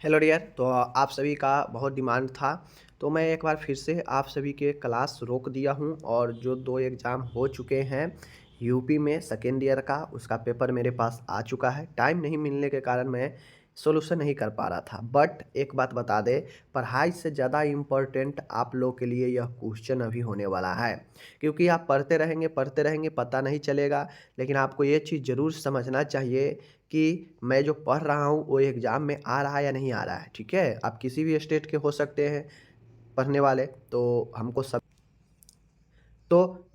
Hello dear. तो आप सभी का बहुत डिमांड था, तो मैं एक बार फिर से आप सभी के क्लास रोक दिया हूं। और जो 2 एग्ज़ाम हो चुके हैं यूपी में सेकेंड ईयर का, उसका पेपर मेरे पास आ चुका है। टाइम नहीं मिलने के कारण मैं सॉल्यूशन नहीं कर पा रहा था। बट एक बात बता दें, पढ़ाई से ज़्यादा इम्पोर्टेंट आप लोग के लिए यह क्वेश्चन अभी होने वाला है। क्योंकि आप पढ़ते रहेंगे पता नहीं चलेगा। लेकिन आपको ये चीज़ ज़रूर समझना चाहिए कि मैं जो पढ़ रहा हूँ वो एग्ज़ाम में आ रहा है या नहीं आ रहा है, ठीक है? आप किसी भी स्टेट के हो सकते हैं पढ़ने वाले, तो हमको सब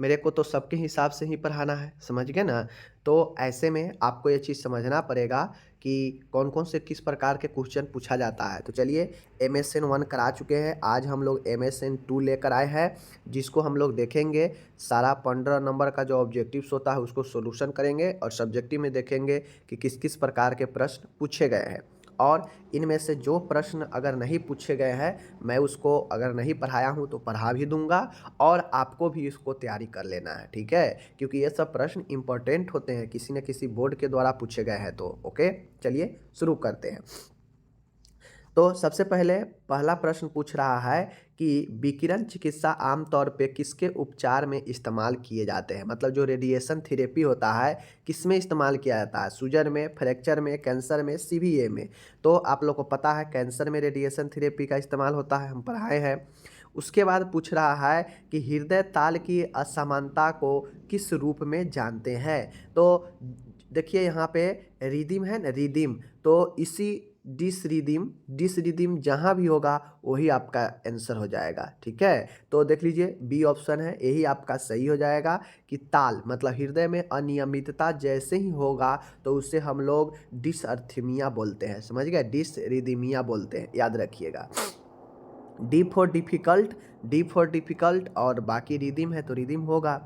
मेरे को तो सबके हिसाब से ही पढ़ाना है, समझ गए ना? तो ऐसे में आपको ये चीज़ समझना पड़ेगा कि कौन-कौन से किस प्रकार के क्वेश्चन पूछा जाता है। तो चलिए, एमएसएन 1 करा चुके हैं, आज हम लोग एमएसएन 2 लेकर आए हैं, जिसको हम लोग देखेंगे। सारा 15 नंबर का जो ऑब्जेक्टिव्स होता है उसको सॉल्यूशन करेंगे और सब्जेक्टिव में देखेंगे कि किस-किस प्रकार के प्रश्न पूछे गए हैं। और इनमें से जो प्रश्न अगर नहीं पूछे गए हैं, मैं उसको अगर नहीं पढ़ाया हूँ तो पढ़ा भी दूँगा और आपको भी इसको तैयारी कर लेना है, ठीक है? क्योंकि ये सब प्रश्न इम्पोर्टेंट होते हैं, किसी न किसी बोर्ड के द्वारा पूछे गए हैं तो। ओके, चलिए शुरू करते हैं। तो सबसे पहले पहला प्रश्न पूछ रहा है कि विकिरण चिकित्सा आमतौर पे किसके उपचार में इस्तेमाल किए जाते हैं? मतलब जो रेडिएशन थेरेपी होता है, किसमें इस्तेमाल किया जाता है? सूजन में, फ्रैक्चर में, कैंसर में, सीवीए में। तो आप लोग को पता है कैंसर में रेडिएशन थेरेपी का इस्तेमाल होता है, हम पढ़ाए हैं। उसके बाद पूछ रहा है कि हृदय ताल की असमानता को किस रूप में जानते हैं? तो देखिए यहाँ पे रिदिम है ना, रिदिम। तो इसी डिस रिदिम जहाँ भी होगा वही आपका आंसर हो जाएगा, ठीक है? तो देख लीजिए, बी ऑप्शन है, यही आपका सही हो जाएगा कि ताल मतलब हृदय में अनियमितता जैसे ही होगा तो उसे हम लोग डिसअर्थमिया बोलते हैं, समझ गए? डिसरिदमिया बोलते हैं, याद रखिएगा। डी फॉर डिफ़िकल्ट और बाकी रिदिम है तो रिदिम होगा।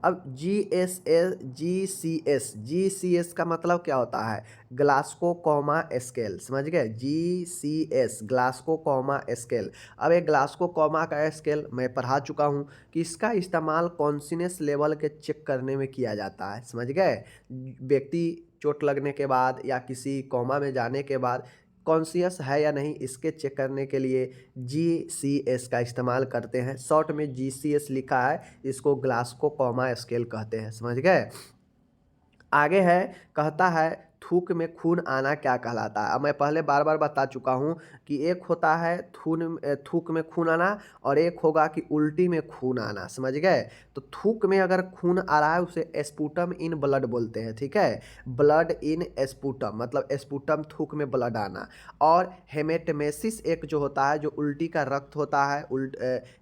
अब जी सी एस का मतलब क्या होता है? ग्लास्को कॉमा स्केल, समझ गए? G C S Glasgow coma scale. अब एक ग्लास्को कॉमा का स्केल मैं पढ़ा चुका हूँ कि इसका इस्तेमाल कॉन्शियस लेवल के चेक करने में किया जाता है, समझ गए? व्यक्ति चोट लगने के बाद या किसी कॉमा में जाने के बाद कॉन्शियस है या नहीं, इसके चेक करने के लिए जीसीएस का इस्तेमाल करते हैं। शॉर्ट में जीसीएस लिखा है, इसको ग्लास्को कॉमा स्केल कहते हैं, समझ गए? आगे है, कहता है थूक में खून आना क्या कहलाता है? अब मैं पहले बार-बार बता चुका हूँ कि एक होता है थूक में खून आना और एक होगा कि उल्टी में खून आना, समझ गए? तो थूक में अगर खून आ रहा है उसे स्पुटम इन ब्लड बोलते हैं, ठीक है? ब्लड इन स्पुटम मतलब स्पुटम थूक में ब्लड आना। और हेमेटमेसिस एक जो होता है, जो उल्टी का रक्त होता है,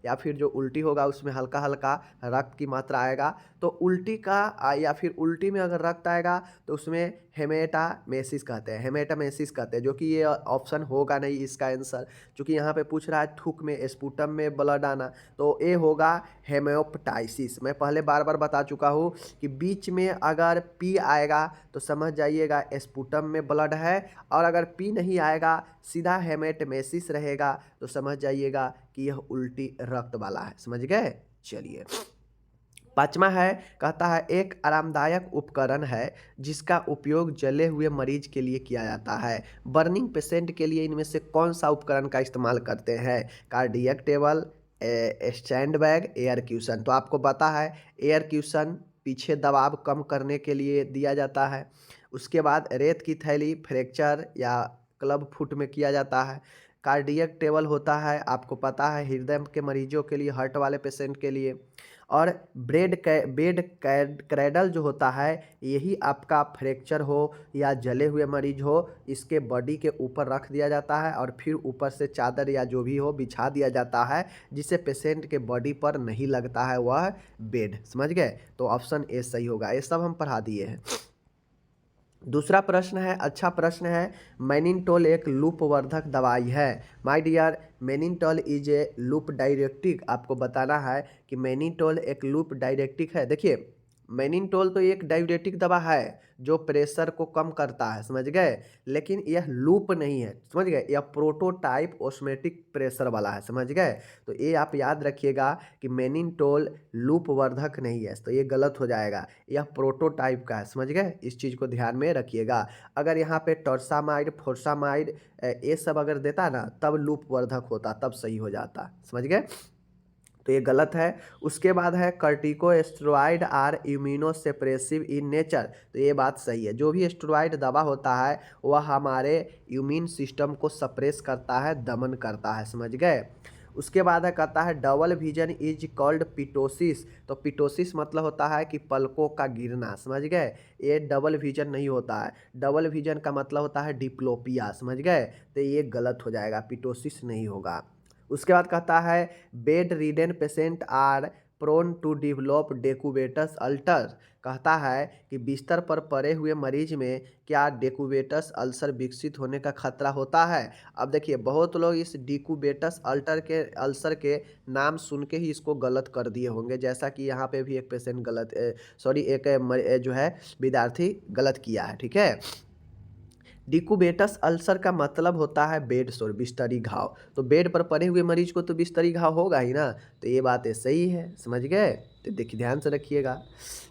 या फिर जो उल्टी होगा उसमें हल्का-हल्का रक्त की मात्रा आएगा। तो उल्टी का या फिर उल्टी में अगर रक्त आएगा तो उसमें हेमेटामेसिस कहते हैं, हेमेटामेसिस कहते हैं, जो कि ये ऑप्शन होगा नहीं इसका आंसर। चूँकि यहाँ पे पूछ रहा है थूक में स्पुटम में ब्लड आना, तो ये होगा हेमेओप्टाइसिस। मैं पहले बार-बार बता चुका हूँ कि बीच में अगर पी आएगा तो समझ जाइएगा स्पुटम में ब्लड है, और अगर पी नहीं आएगा सीधा हेमेटमेसिस रहेगा तो समझ जाइएगा कि यह उल्टी रक्त वाला है, समझ गए? चलिए, पाँचवा है, कहता है एक आरामदायक उपकरण है जिसका उपयोग जले हुए मरीज के लिए किया जाता है। बर्निंग पेशेंट के लिए इनमें से कौन सा उपकरण का इस्तेमाल करते हैं? Cardiac table, stand bag, air caution. तो आपको पता है एयर क्यूशन पीछे दबाव कम करने के लिए दिया जाता है। उसके बाद रेत की थैली फ्रैक्चर या क्लब फुट में किया जाता है। कार्डियक टेबल होता है, आपको पता है, हृदय के मरीजों के लिए, हार्ट वाले पेशेंट के लिए। और बेड क्रैडल जो होता है, यही आपका फ्रैक्चर हो या जले हुए मरीज हो, इसके बॉडी के ऊपर रख दिया जाता है और फिर ऊपर से चादर या जो भी हो बिछा दिया जाता है, जिससे पेशेंट के बॉडी पर नहीं लगता है वह बेड, समझ गए? तो ऑप्शन ए सही होगा। ये सब हम पढ़ा दिए हैं। दूसरा प्रश्न है, अच्छा प्रश्न है, मैनिनटोल एक लूप वर्धक दवाई है। My dear, mannitol is a loop diuretic. आपको बताना है कि मैनिनटोल एक लूप डायरेक्टिक है। देखिए, मैनिनटोल तो एक डायूरेटिक दवा है जो प्रेशर को कम करता है, समझ गए, लेकिन यह लूप नहीं है, समझ गए, यह प्रोटोटाइप ऑस्मेटिक प्रेशर वाला है, समझ गए। तो ये आप याद रखिएगा कि मैनिनटोल लूप वर्धक नहीं है, तो ये गलत हो जाएगा, यह प्रोटोटाइप का है, समझ गए, इस चीज़ को ध्यान में रखिएगा। अगर यहाँ पे टॉर्सामाइड फोर्सामाइड ये सब अगर देता ना तब लूप वर्धक होता, तब सही हो जाता, समझ गए, तो ये गलत है। उसके बाद है कर्टिकोस्टेरॉइड आर इम्यूनोसप्रेसिव इन नेचर, तो ये बात सही है, जो भी स्टेरॉइड दवा होता है वह हमारे इम्यून सिस्टम को सप्रेस करता है, दमन करता है, समझ गए। उसके बाद है कहता है डबल विजन इज कॉल्ड पिटोसिस, तो पिटोसिस मतलब होता है कि पलकों का गिरना, समझ गए, ये डबल विजन नहीं होता है, डबल विजन का मतलब होता है डिप्लोपिया, समझ गए, तो ये गलत हो जाएगा, पिटोसिस नहीं होगा। उसके बाद कहता है bedridden patient are prone to develop decubitus ulcer, कहता है कि बिस्तर पर पड़े हुए मरीज में क्या डेकुबेटस अल्सर विकसित होने का खतरा होता है। अब देखिए बहुत लोग इस डिकुबेटस अल्सर के नाम सुन के ही इसको गलत कर दिए होंगे, जैसा कि यहाँ पे भी एक पेशेंट गलत सॉरी एक जो है विद्यार्थी गलत किया है, ठीक है। डिकुबेटस अल्सर का मतलब होता है बेड सोर, बिस्तरी घाव, तो बेड पर पड़े हुए मरीज को तो बिस्तरी घाव होगा ही ना, तो ये बात सही है, समझ गए, तो देखिए ध्यान से रखिएगा।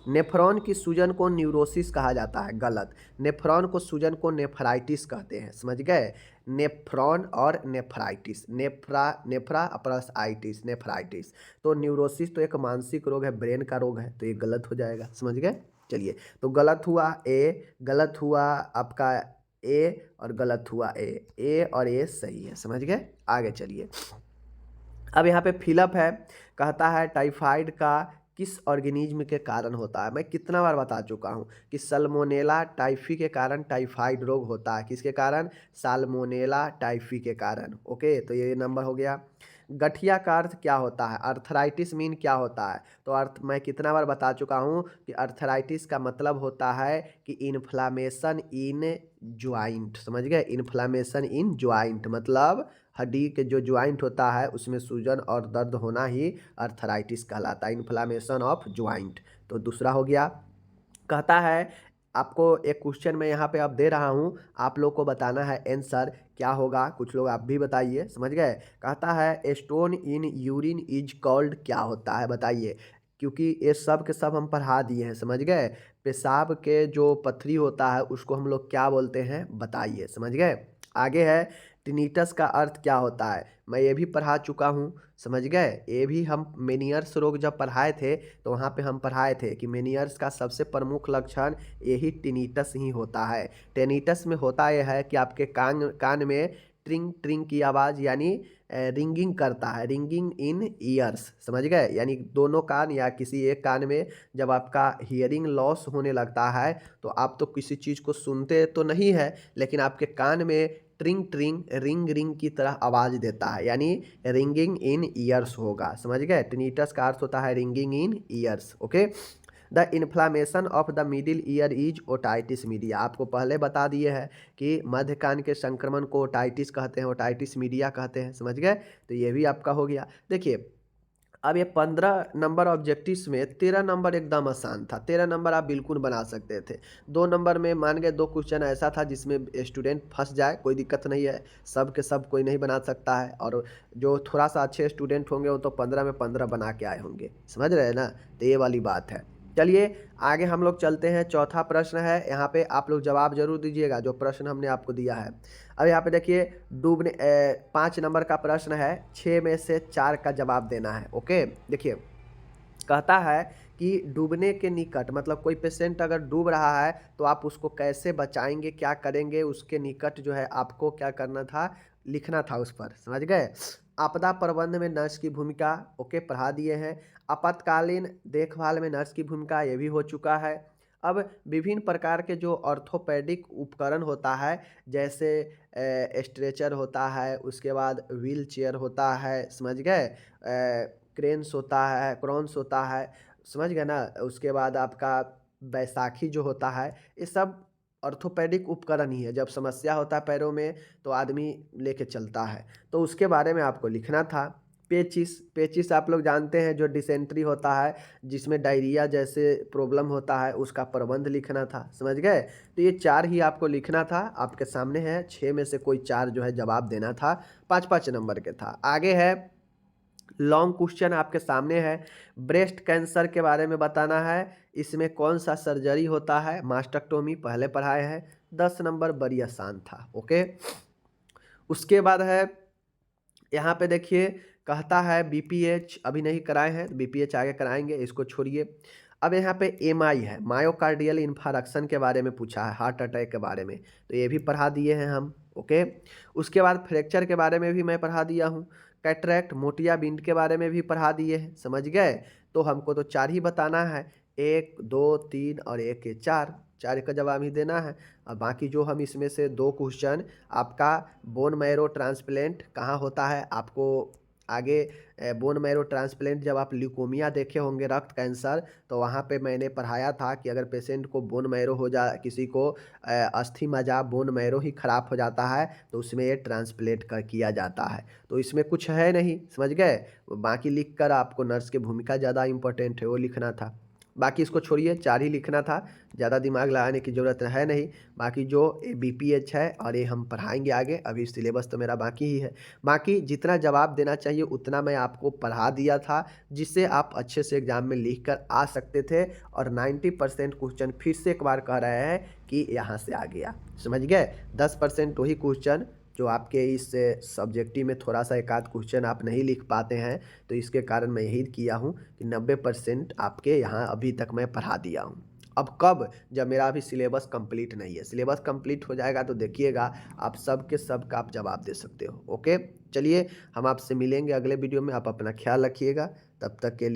नेफ्रॉन की सूजन को न्यूरोसिस कहा जाता है, गलत, नेफ्रॉन को सूजन को नेफ्राइटिस कहते हैं, समझ गए, नेफ्रॉन और nephritis, NEPRA plus itis, nephritis, तो न्यूरोसिस तो एक मानसिक रोग है, ब्रेन का रोग है, तो ये गलत हो जाएगा, समझ गए। चलिए तो गलत हुआ ए, गलत हुआ आपका ए और गलत हुआ ए और ए सही है, समझ गए। आगे चलिए, अब यहाँ पे फिलअप है, कहता है टाइफाइड का किस ऑर्गेनिज्म के कारण होता है। मैं कितना बार बता चुका हूँ कि सल्मोनेला टाइफी के कारण टाइफाइड रोग होता है, किसके कारण, साल्मोनेला टाइफी के कारण, ओके, तो ये नंबर हो गया। गठिया का अर्थ क्या होता है, अर्थराइटिस मीन क्या होता है, तो अर्थ मैं कितना बार बता चुका हूँ कि अर्थराइटिस का मतलब होता है कि इन्फ्लामेशन इन ज्वाइंट, समझ गए, इन्फ्लामेशन इन ज्वाइंट मतलब हड्डी के जो ज्वाइंट होता है उसमें सूजन और दर्द होना ही अर्थराइटिस कहलाता है, इन्फ्लामेशन ऑफ ज्वाइंट, तो दूसरा हो गया। कहता है आपको एक क्वेश्चन मैं यहाँ पे अब दे रहा हूँ, आप लोग को बताना है आंसर क्या होगा, कुछ लोग आप भी बताइए, समझ गए। कहता है stone in urine is called, क्या होता है बताइए, क्योंकि ये सब के सब हम पढ़ा दिए हैं, समझ गए। पेशाब के जो पथरी होता है उसको हम लोग क्या बोलते हैं बताइए, समझ गए। आगे है टिनिटस का अर्थ क्या होता है, मैं ये भी पढ़ा चुका हूँ, समझ गए, ये भी हम मेनियर्स रोग जब पढ़ाए थे तो वहाँ पे हम पढ़ाए थे कि मेनियर्स का सबसे प्रमुख लक्षण यही टिनिटस ही होता है। टिनिटस में होता यह है कि आपके कान में ट्रिंग ट्रिंग की आवाज़ यानी रिंगिंग करता है, रिंगिंग इन ईयर्स, समझ गए, यानी दोनों कान या किसी एक कान में जब आपका हियरिंग लॉस होने लगता है तो आप तो किसी चीज़ को सुनते तो नहीं है, लेकिन आपके कान में ट्रिंग ट्रिंग रिंग रिंग की तरह आवाज़ देता है, यानी रिंगिंग इन ईयर्स होगा, समझ गए। टिनिटस का अर्थ होता है ringing in years, okay. The inflammation of the middle ear is otitis media, आपको पहले बता दिए हैं कि मध्य कान के संक्रमण को ओटाइटिस कहते हैं, ओटाइटिस मीडिया कहते हैं, समझ गए, तो ये भी आपका हो गया। देखिए अब ये 15 नंबर ऑब्जेक्टिव्स में 13 नंबर एकदम आसान था, 13 नंबर आप बिल्कुल बना सकते थे। 2 नंबर में मान गए 2 क्वेश्चन ऐसा था जिसमें स्टूडेंट फंस जाए, कोई दिक्कत नहीं है, सब के सब कोई नहीं बना सकता है, और जो थोड़ा सा अच्छे स्टूडेंट होंगे वो तो 15 में 15 बना के आए होंगे, समझ रहे हैं ना, तो ये वाली बात है। चलिए आगे हम लोग चलते हैं, चौथा प्रश्न है, यहाँ पे आप लोग जवाब जरूर दीजिएगा जो प्रश्न हमने आपको दिया है। अब यहाँ पे देखिए डूबने 5 नंबर का प्रश्न है, 6 में से 4 का जवाब देना है, ओके। देखिए कहता है कि डूबने के निकट मतलब कोई पेशेंट अगर डूब रहा है तो आप उसको कैसे बचाएंगे, क्या करेंगे, उसके निकट जो है आपको क्या करना था, लिखना था उस पर, समझ गए। आपदा प्रबंधन में नर्स की भूमिका, ओके, पढ़ा दिए हैं। आपातकालीन देखभाल में नर्स की भूमिका, ये भी हो चुका है। अब विभिन्न प्रकार के जो ऑर्थोपेडिक उपकरण होता है, जैसे स्ट्रेचर होता है, उसके बाद व्हील चेयर होता है, समझ गए, क्रेन्स होता है, क्रॉन्स होता है, समझ गए ना, उसके बाद आपका बैसाखी जो होता है, ये सब ऑर्थोपेडिक उपकरण ही है, जब समस्या होता है पैरों में तो आदमी लेके चलता है, तो उसके बारे में आपको लिखना था। पेचिस, पेचिस आप लोग जानते हैं जो डिसेंट्री होता है, जिसमें डायरिया जैसे प्रॉब्लम होता है, उसका प्रबंध लिखना था, समझ गए। तो ये 4 ही आपको लिखना था, आपके सामने है, 6 में से कोई 4 जो है जवाब देना था, 5-5 नंबर के था। आगे है लॉन्ग क्वेश्चन आपके सामने है, ब्रेस्ट कैंसर के बारे में बताना है, इसमें कौन सा सर्जरी होता है, मास्टेक्टोमी पहले पढ़ाए हैं, 10 नंबर बड़ी आसान था। ओके, उसके बाद है यहाँ पे देखिए, कहता है बीपीएच अभी नहीं कराए हैं, बीपीएच आगे कराएंगे, इसको छोड़िए। अब यहाँ पे एमआई है, मायोकार्डियल इन्फारक्शन के बारे में पूछा है, हार्ट अटैक के बारे में, तो ये भी पढ़ा दिए हैं हम। ओके, उसके बाद फ्रैक्चर के बारे में भी मैं पढ़ा दिया हूँ, कैटरेक्ट मोतियाबिंद के बारे में भी पढ़ा दिए हैं, समझ गए। तो हमको तो 4 ही बताना है, 1 2 3 और 1 ये 4, 4 का जवाब ही देना है। और बाकी जो हम इसमें से 2 क्वेश्चन, आपका बोन मैरो ट्रांसप्लांट कहाँ होता है, आपको आगे बोन मैरो ट्रांसप्लांट जब आप ल्यूकोमिया देखे होंगे, रक्त कैंसर, तो वहाँ पे मैंने पढ़ाया था कि अगर पेशेंट को बोन मैरो हो जा, किसी को अस्थि मज्जा बोन मैरो ही ख़राब हो जाता है, तो उसमें ये ट्रांसप्लांट कर किया जाता है। तो इसमें कुछ है नहीं, समझ गए। बाकी लिख कर आपको नर्स की भूमिका ज़्यादा इंपॉर्टेंट है, वो लिखना था। बाकी इसको छोड़िए, 4 ही लिखना था, ज़्यादा दिमाग लगाने की ज़रूरत है नहीं। बाकी जो बीपीएच है और ये हम पढ़ाएंगे आगे, अभी सिलेबस तो मेरा बाकी ही है। बाकी जितना जवाब देना चाहिए उतना मैं आपको पढ़ा दिया था, जिससे आप अच्छे से एग्ज़ाम में लिख कर आ सकते थे। और 90% क्वेश्चन फिर से एक बार कह रहे हैं कि यहाँ से आ गया, समझ गए। 10% वही क्वेश्चन जो आपके इस सब्जेक्टिव में थोड़ा सा एक आध क्वेश्चन आप नहीं लिख पाते हैं, तो इसके कारण मैं यही किया हूँ कि 90% आपके यहाँ अभी तक मैं पढ़ा दिया हूँ। अब कब, जब मेरा अभी सिलेबस कंप्लीट नहीं है, सिलेबस कंप्लीट हो जाएगा तो देखिएगा आप सब के सब का आप जवाब दे सकते हो। ओके, चलिए हम आपसे मिलेंगे अगले वीडियो में, आप अपना ख्याल रखिएगा, तब तक के लिए।